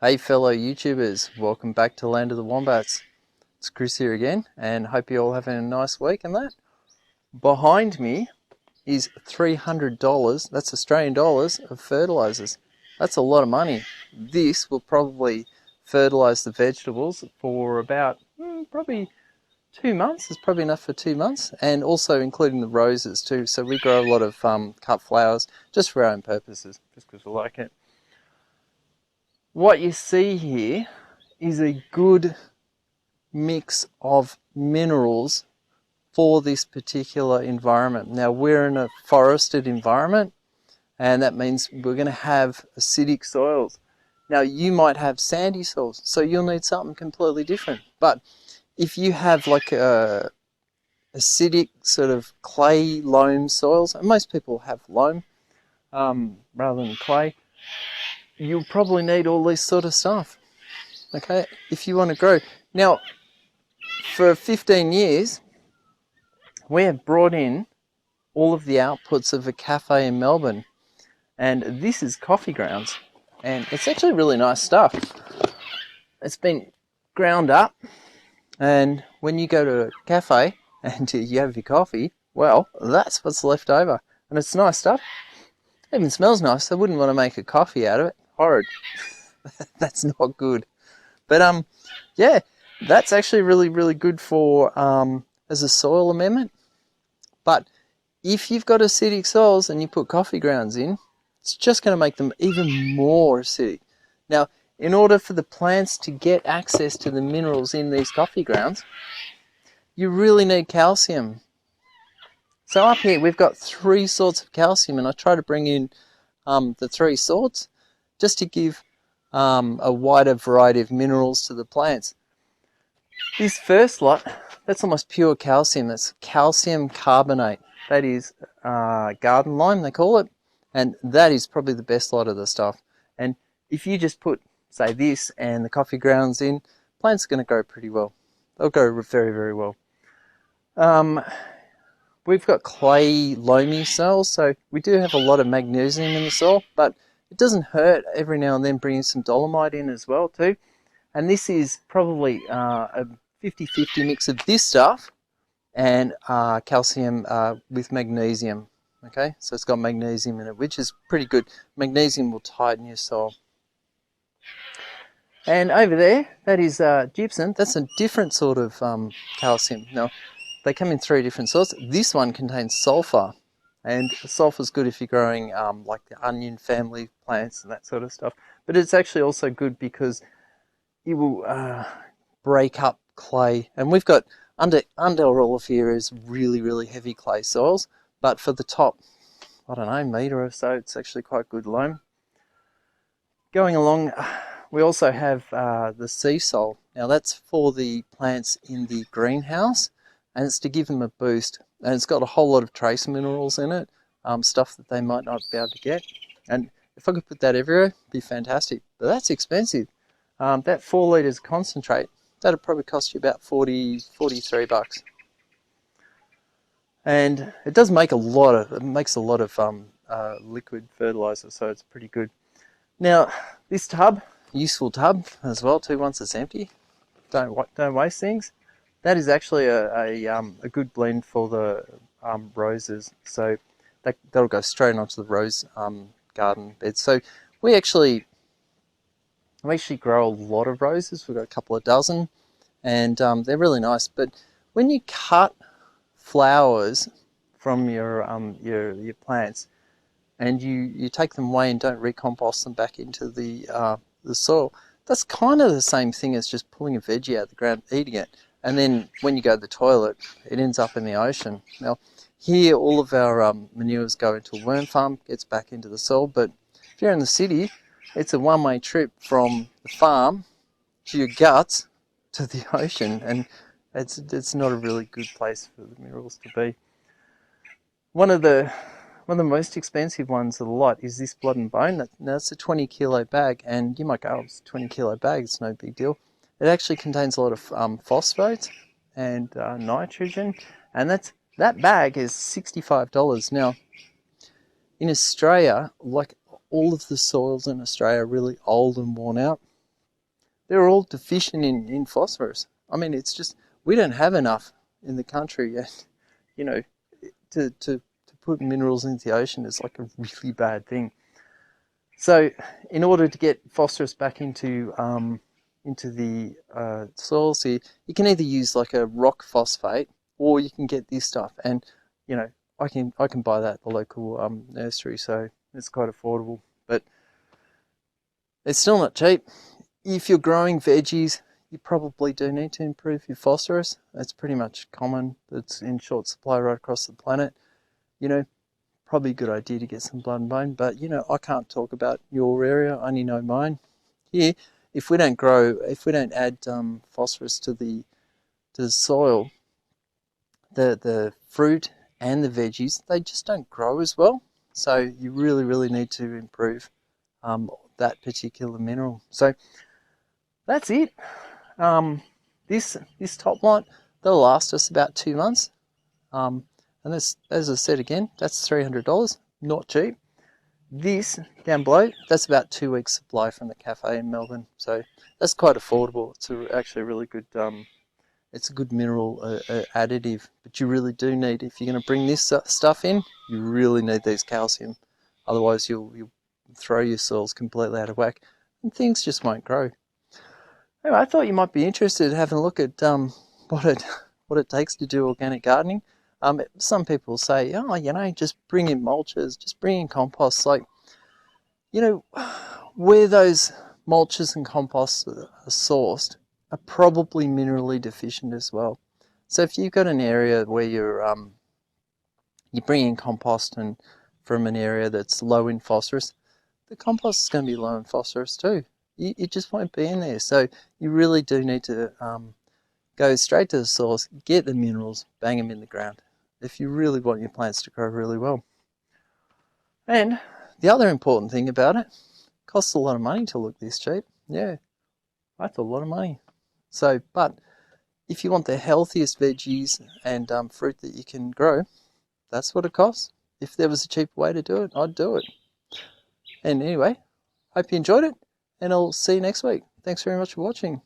Hey fellow YouTubers, welcome back to Land of the Wombats. It's Chris here again, and hope you're all having a nice week and that. Behind me is $300, that's Australian dollars, of fertilizers. That's a lot of money. This will probably fertilize the vegetables for about probably 2 months. It's probably enough for 2 months, and also including the roses too. So we grow a lot of cut flowers just for our own purposes, just because we like it. What you see here is a good mix of minerals for this particular environment. Now we're in a forested environment, and that means we're going to have acidic soils. Now you might have sandy soils, so you'll need something completely different. But if you have like a acidic sort of clay loam soils, and most people have loam rather than clay, you'll probably need all this sort of stuff, okay, if you want to grow. Now, for 15 years, we have brought in all of the outputs of a cafe in Melbourne, and this is coffee grounds, and it's actually really nice stuff. It's been ground up, and when you go to a cafe and you have your coffee, well, that's what's left over, and it's nice stuff. It even smells nice. I wouldn't want to make a coffee out of it. Horrid. That's not good. But yeah, that's actually really good for as a soil amendment. But if you've got acidic soils and you put coffee grounds in, it's just going to make them even more acidic. Now, in order for the plants to get access to the minerals in these coffee grounds, you really need calcium. So up here we've got 3 sorts of calcium, and I try to bring in the 3 sorts just to give a wider variety of minerals to the plants. This first lot, that's almost pure calcium. That's calcium carbonate. That is garden lime, they call it, and that is probably the best lot of the stuff. And if you just put, say, this and the coffee grounds in, plants are going to grow pretty well. They'll grow very well. We've got clay loamy soils, so we do have a lot of magnesium in the soil, but it doesn't hurt every now and then bringing some dolomite in as well too. And this is probably a 50-50 mix of this stuff and calcium with magnesium. Okay, so it's got magnesium in it, which is pretty good. Magnesium will tighten your soil. And over there, that is gypsum. That's a different sort of calcium. Now, they come in 3 different sorts. This one contains sulfur, and sulfur is good if you're growing like the onion family plants and that sort of stuff. But it's actually also good because it will break up clay. And we've got under all of here is really heavy clay soils, but for the top, I don't know, metre or so, it's actually quite good loam. Going along, we also have the sea salt. Now that's for the plants in the greenhouse, and it's to give them a boost. And it's got a whole lot of trace minerals in it, stuff that they might not be able to get. And if I could put that everywhere, it'd be fantastic. But that's expensive. That 4 litres concentrate, that'd probably cost you about 43 bucks. And it does make it makes a lot of liquid fertilizer, so it's pretty good. Now, this tub, useful tub as well too, once it's empty. Don't waste things. That is actually a good blend for the roses, so that'll go straight onto the rose garden bed. So we actually grow a lot of roses. We've got a couple of dozen, and they're really nice. But when you cut flowers from your plants, and you take them away and don't recompost them back into the soil, that's kind of the same thing as just pulling a veggie out of the ground, eating it, and then when you go to the toilet, it ends up in the ocean. Now, here all of our manures go into a worm farm, gets back into the soil, but if you're in the city, it's a one-way trip from the farm to your guts to the ocean, and it's not a really good place for the minerals to be. One of the most expensive ones of the lot is this blood and bone. Now it's a 20 kilo bag, and you might go, oh, it's a 20 kilo bag, it's no big deal. It actually contains a lot of phosphates and nitrogen, and that bag is $65. Now, in Australia, like all of the soils in Australia are really old and worn out, they're all deficient in phosphorus. I mean, it's just, we don't have enough in the country yet. You know, to put minerals into the ocean is like a really bad thing. So in order to get phosphorus back into the soil, so you can either use like a rock phosphate, or you can get this stuff. And you know, I can buy that at the local nursery, so it's quite affordable. But it's still not cheap. If you're growing veggies, you probably do need to improve your phosphorus. It's pretty much common. It's in short supply right across the planet. You know, probably a good idea to get some blood and bone. But you know, I can't talk about your area. I only know mine. Here, if we don't add phosphorus to the soil, the fruit and the veggies, they just don't grow as well. So you really need to improve that particular mineral. So that's it. This top light, they'll last us about 2 months. And this, as I said again, that's $300, not cheap. This down below, that's about 2 weeks supply from the cafe in Melbourne. So that's quite affordable. It's actually a really good, it's a good mineral additive. But you really do need, if you're going to bring this stuff in, you really need these calcium. Otherwise you'll throw your soils completely out of whack and things just won't grow. Anyway, I thought you might be interested in having a look at what it takes to do organic gardening. Some people say, oh, you know, just bring in mulches, just bring in compost. Like, you know, where those mulches and composts are sourced are probably minerally deficient as well. So if you've got an area where you bring in compost and from an area that's low in phosphorus, the compost is going to be low in phosphorus too. It just won't be in there. So you really do need to go straight to the source, get the minerals, bang them in the ground if you really want your plants to grow really well. And the other important thing about it, costs a lot of money to look this cheap. Yeah, that's a lot of money. So, but if you want the healthiest veggies and fruit that you can grow, that's what it costs. If there was a cheaper way to do it, I'd do it. And anyway, hope you enjoyed it, and I'll see you next week. Thanks very much for watching.